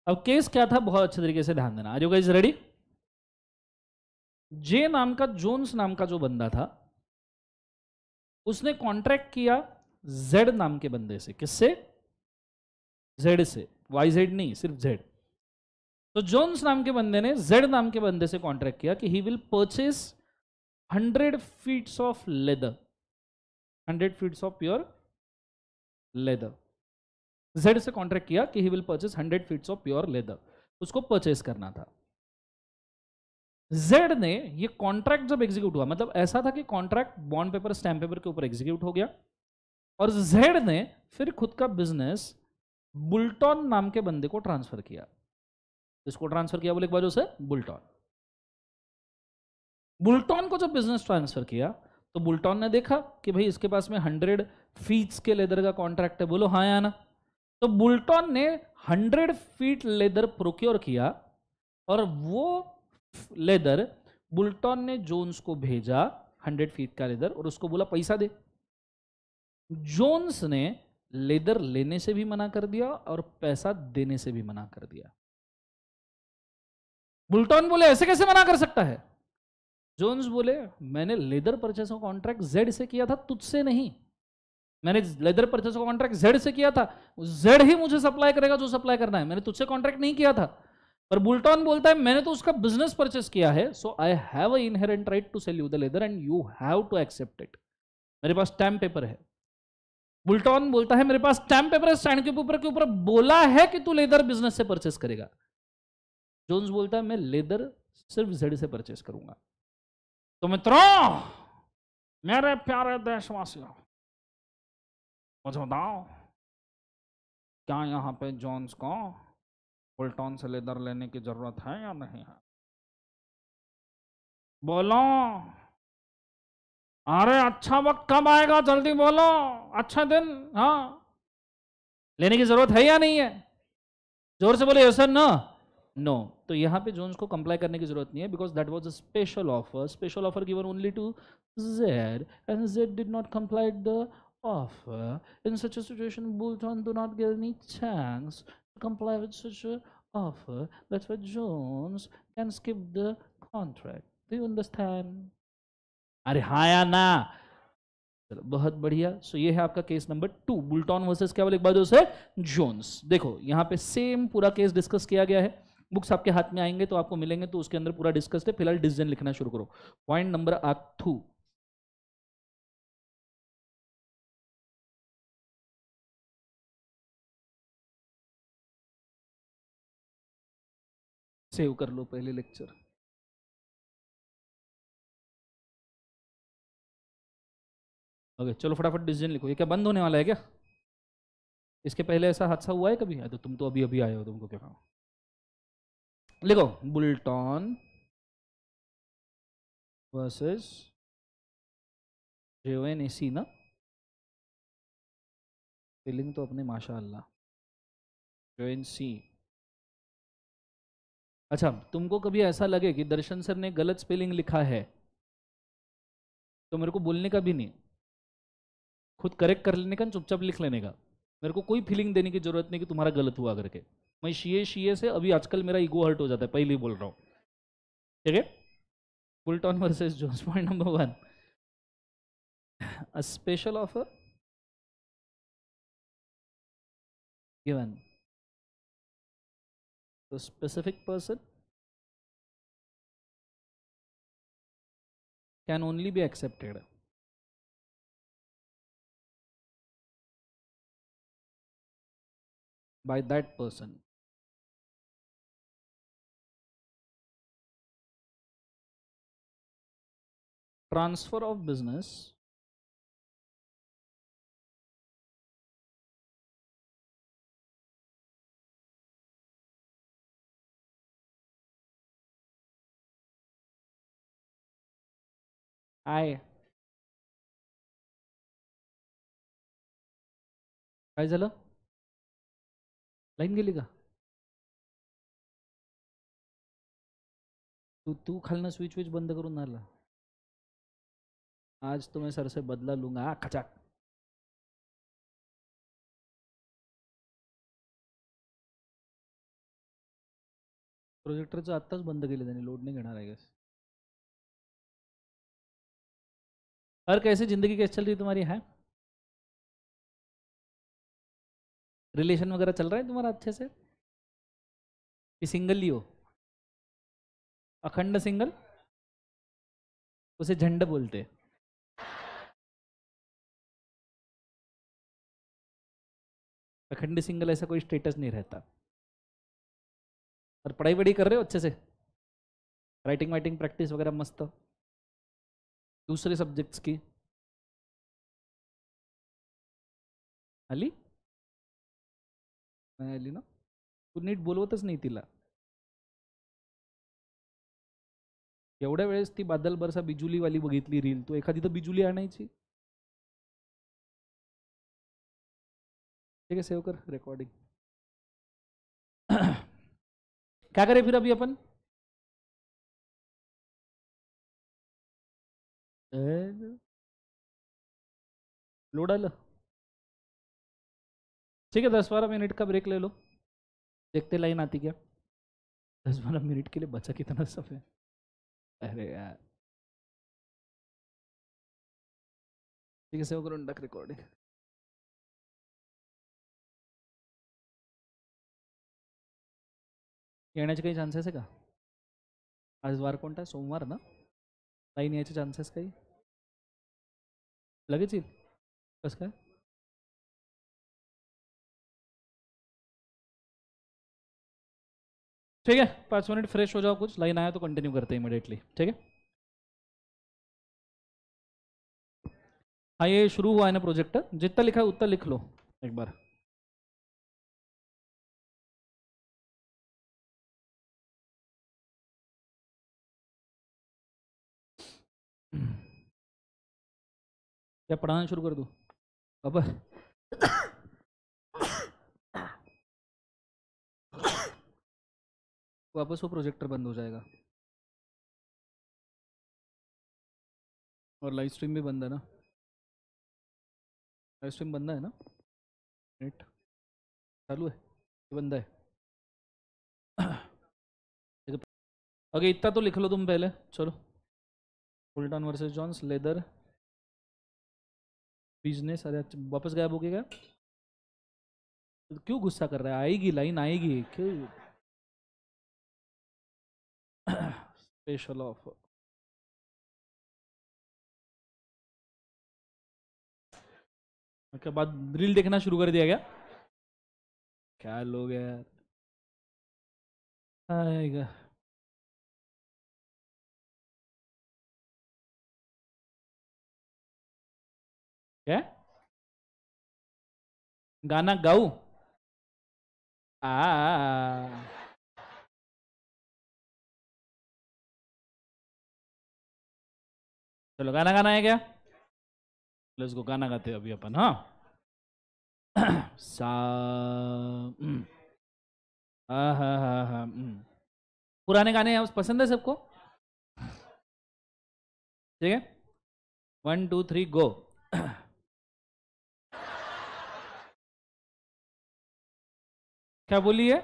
अब केस क्या था, बहुत अच्छे तरीके से ध्यान देना. Are you guys ready? J नाम का, जोन्स नाम का जो बंदा था, उसने कॉन्ट्रैक्ट किया जेड नाम के बंदे से. किससे? जेड से. वाई जेड नहीं, सिर्फ जेड. तो जोन्स नाम के बंदे ने जेड नाम के बंदे से कॉन्ट्रैक्ट किया कि he will purchase 100 feets of leather, 100 feets of pure leather. Z से कॉन्ट्रैक्ट किया कि he will purchase 100 feets of pure leather. उसको परचेस करना था. जेड ने ये कॉन्ट्रैक्ट जब एग्जीक्यूट हुआ, मतलब ऐसा था कि contract bond paper, stamp paper के ऊपर एग्जीक्यूट हो गया, और जेड ने फिर खुद का बिजनेस बुल्टन नाम के बंदे को ट्रांसफर किया. इसको ट्रांसफर किया बोले एक बार उसे, बुल्टन. बुल्टन को जब बिजनेस ट्रांसफर किया तो बुल्टन ने देखा कि भाई इसके पास में 100 फीट्स के लेदर का कॉन्ट्रैक्ट है. बोलो हाँ या ना. तो बुल्टन ने 100 फीट लेदर प्रोक्योर किया, और वो लेदर बुल्टन ने जोन्स को भेजा, 100 फीट का लेदर, और उसको बोला पैसा दे. जोन्स ने लेदर लेने से भी मना कर दिया और पैसा देने से भी मना कर दिया. बुल्टन बोले ऐसे कैसे मना कर सकता है? जोन्स बोले मैंने लेदर परचेस का कॉन्ट्रैक्ट जेड से किया था, तुझसे नहीं. मैंने लेदर परचेस का कॉन्ट्रैक्ट जेड से किया था, जेड ही मुझे सप्लाई करेगा जो सप्लाई करना है. मैंने तुझसे कॉन्ट्रैक्ट नहीं किया था. पर बुल्टन बोलता है मैंने तो उसका बिजनेस परचेस किया है, so I have a inherent right to sell you the leather and you have to accept it. मेरे पास स्टैम्प पेपर है. बुल्टन बोलता है मेरे पास स्टैम्प पेपर है, स्टैंड के ऊपर बोला है कि तू लेदर बिजनेस से परचेस करेगा. जोन्स बोलता है मैं लेदर सिर्फ जेड से परचेस करूंगा. तो मित्रों, मेरे प्यारे देशवासियों, मुझे बताओ, क्या यहाँ पे जोन्स को बुल्टन से लेदर लेने की जरूरत है या नहीं है? बोलो। अरे अच्छा वक्त कब आएगा, जल्दी बोलो। अच्छा दिन, हाँ, लेने की जरूरत है या नहीं है? जोर से बोले, यस सर, नो। नो। तो यहाँ पे जोन्स को कंप्लाई करने की जरूरत नहीं है, because that was a special offer given only to Z, and Z did not comply the offer. In such a situation, Bolton do not get any chance to comply with such a offer. That's why Jones can skip the contract. Do you understand? अरे हाँ या ना? चलो बहुत बढ़िया। सो ये है आपका केस नंबर 2, बुल्टन वर्सेस क्या बोले एक बार से जोन्स। देखो यहाँ पे सेम पूरा केस डिस्कस किया गया है। बुक्स आपके हाथ में आएंगे तो आपको मिलेंगे, तो उसके अंदर पूरा डिस्कस है। फिलहाल डिसीजन लिखना शुरू करो। पॉइंट नंबर 2, सेव कर लो पहले लेक्चर। ओके चलो फटाफट डिसीजन लिखो। ये क्या बंद होने वाला है क्या? इसके पहले ऐसा हादसा हुआ है कभी? तो तुम तो अभी अभी आए हो, तुमको क्या कहा? लिखो बुल्टन वर्सेस जेओएनएसी ना, स्पेलिंग तो अपने माशाअल्लाह, जेओएनसी। अच्छा, तुमको कभी ऐसा लगे कि दर्शन सर ने गलत स्पेलिंग लिखा है, तो मेरे को बोलने का भी नहीं, खुद करेक्ट कर लेने का, चुपचाप लिख लेने का। मेरे को कोई फीलिंग देने की जरूरत नहीं कि तुम्हारा गलत हुआ करके। मैं शीए से अभी आजकल मेरा ईगो हर्ट हो जाता है, पहले ही बोल रहा हूँ, ठीक है? Boulton versus Jones, point number 1, a special offer given to a specific person can only be accepted by that person. Transfer of business I काय झालं? लाईन गेली का? तू खालना स्विच विच बंद करून आला। आज तो मैं सर से बदला लूंगा खचाक। प्रोजेक्टरचं आत्ताच बंद केलं त्याने, लोड नहीं घेणार आहे। और कैसी जिंदगी कैसे चल रही है तुम्हारी? है रिलेशन वगैरह चल रहा है तुम्हारा अच्छे से कि सिंगल ही हो? अखंड सिंगल, उसे झंड बोलते। अखंड सिंगल ऐसा कोई स्टेटस नहीं रहता। और पढ़ाई वढ़ाई कर रहे हो अच्छे से? राइटिंग वाइटिंग प्रैक्टिस वगैरह मस्त? दूसरे सब्जेक्ट्स की? आली? नाही आली ना? तू नीट बोलवतच नाही तिला। एवढ्या वेळेस ती बादल बरसा बिजुलीवाली बघितली रील, तो एखादी तर बिजुली आणायची। ठीक है, सेव कर रिकॉर्डिंग। क्या करें फिर अभी अपन? लोड आलं? ठीक है, 10-12 मिनट का ब्रेक ले लो, देखते लाइन आती क्या। 10-12 मिनट के लिए बचा कितना समय? अरे यार, ठीक है, सेव करून टाक रिकॉर्डिंग। येण्याचे काही चान्सेस आहे का? आज वार कोणता? सोमवार ना? लाईन यायचे चान्सेस काही? लगेच येईल? कसं काय? ठीक है, 5 मिनट फ्रेश हो जाओ, कुछ लाइन आया तो कंटिन्यू करते हैं इमीडिएटली, ठीक है? हाँ ये शुरू हुआ है ना प्रोजेक्ट, जितना लिखा है उतना लिख लो एक बार। क्या पढ़ाना शुरू कर दूँ अब? वापस वो प्रोजेक्टर बंद हो जाएगा और लाइव स्ट्रीम भी बंद है ना, लाइव स्ट्रीम बंद है ना, नेट चालू है ये बंद है। ओके इतना तो लिख लो तुम पहले, चलो। Fulton versus Jones, leather business. अरे वापस गायब हो गया क्या? क्यों गुस्सा कर रहा है? आएगी लाइन आएगी क्यों? Special offer. उसके बाद रील देखना शुरू कर दिया क्या? क्या लोग हैं यार। आएगा क्या? गाना गाऊं? आ चलो गाना गाना है क्या? लेट्स गो गाना गाते हैं अभी अपन। हाँ सा हाँ हाँ हाँ हाँ पुराने गाने पसंद है सबको? ठीक है 1 2 3 गो। क्या बोली है?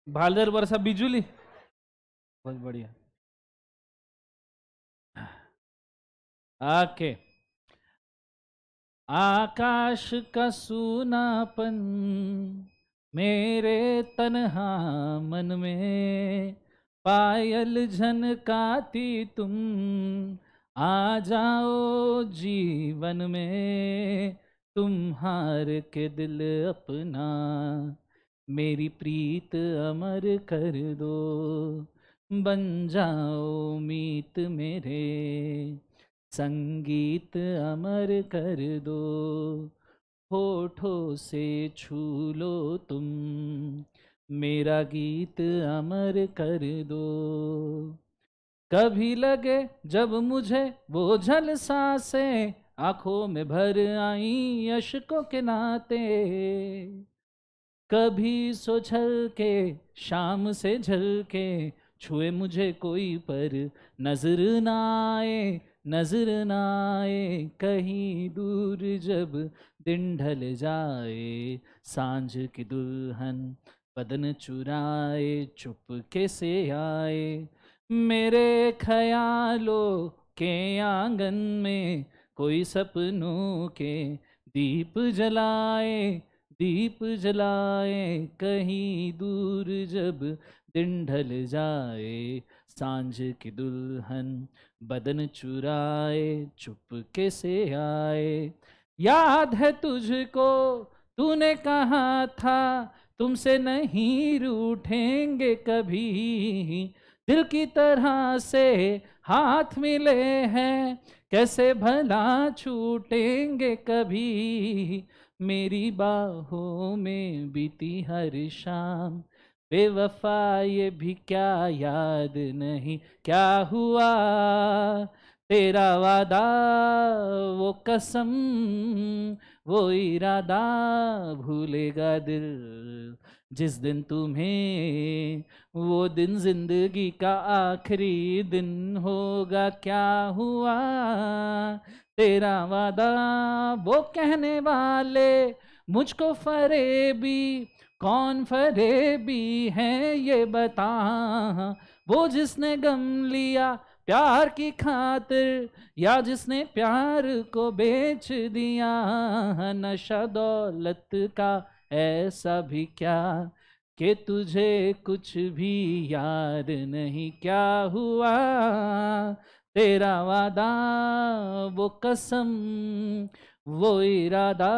भालर बरसा बिजुली। बहुत बढ़िया। ओके। आकाश का सूनापन मेरे तन्हा मन में, पायल झनकाती तुम आ जाओ जीवन में, तुम हार के दिल अपना मेरी प्रीत अमर कर दो, बन जाओ मीत मेरे संगीत अमर कर दो, होठों से छू लो तुम मेरा गीत अमर कर दो। कभी लगे जब मुझे वो झलसा से आंखों में भर आई अश्कों के नाते, कभी सो छल के शाम से झल के छुए मुझे कोई पर नजर ना आए, नजर ना आए कहीं दूर जब दिन ढल जाए, सांझ की दुल्हन बदन चुराए चुपके से आए, मेरे ख्यालों के आंगन में कोई सपनों के दीप जलाए, दीप जलाए कहीं दूर जब दिन ढल जाए, सांझ की दुल्हन बदन चुराए चुपके से आए। याद है तुझको तूने कहा था तुमसे नहीं रूठेंगे कभी, दिल की तरह से हाथ मिले हैं कैसे भला छूटेंगे कभी, मेरी बाहों में बीती हर शाम बेवफा ये भी क्या याद नहीं क्या हुआ, तेरा वादा वो कसम वो इरादा भूलेगा दिल जिस दिन तुम्हें, वो दिन जिंदगी का आखिरी दिन होगा, क्या हुआ तेरा वादा, वो कहने वाले मुझको फरेबी कौन फरेबी है ये बता, वो जिसने गम लिया प्यार की खातिर या जिसने प्यार को बेच दिया, नशा दौलत का ऐसा भी क्या कि तुझे कुछ भी याद नहीं, क्या हुआ तेरा वादा वो कसम वो इरादा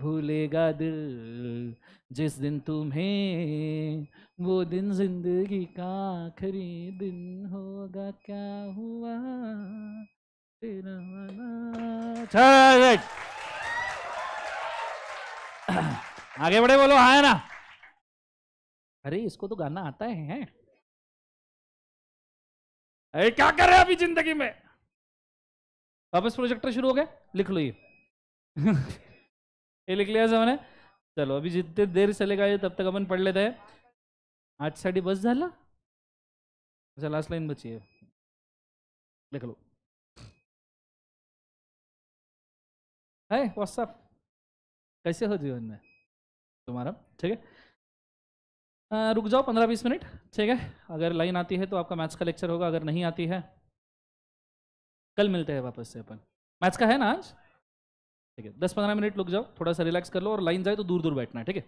भूलेगा दिल जिस दिन तुम्हें वो दिन जिंदगी का आखिरी दिन होगा, क्या हुआ तेरा वाला। चल आगे बढ़े, बोलो हाँ है ना। अरे इसको तो गाना आता है। अरे क्या कर रहे हैं अभी जिंदगी में। वापस प्रोजेक्टर शुरू हो गया, लिख लो ये ये लिख लिया सबने। चलो अभी जितने देर चलेगा ये तब तक अपन पढ़ लेते हैं। 8:30 बस झाला। अच्छा लास्ट लाइन बची है, लिख लो। है व्हाट्सअप कैसे हो जीवन में तुम्हारा, ठीक है। रुक जाओ 15-20 मिनट, ठीक है। अगर लाइन आती है तो आपका मैथ्स का लेक्चर होगा, अगर नहीं आती है कल मिलते हैं वापस से अपन। मैथ्स का है ना आज, ठीक है। 10-15 मिनट रुक जाओ, थोड़ा सा रिलैक्स कर लो, और लाइन जाए तो दूर दूर बैठना है, ठीक है।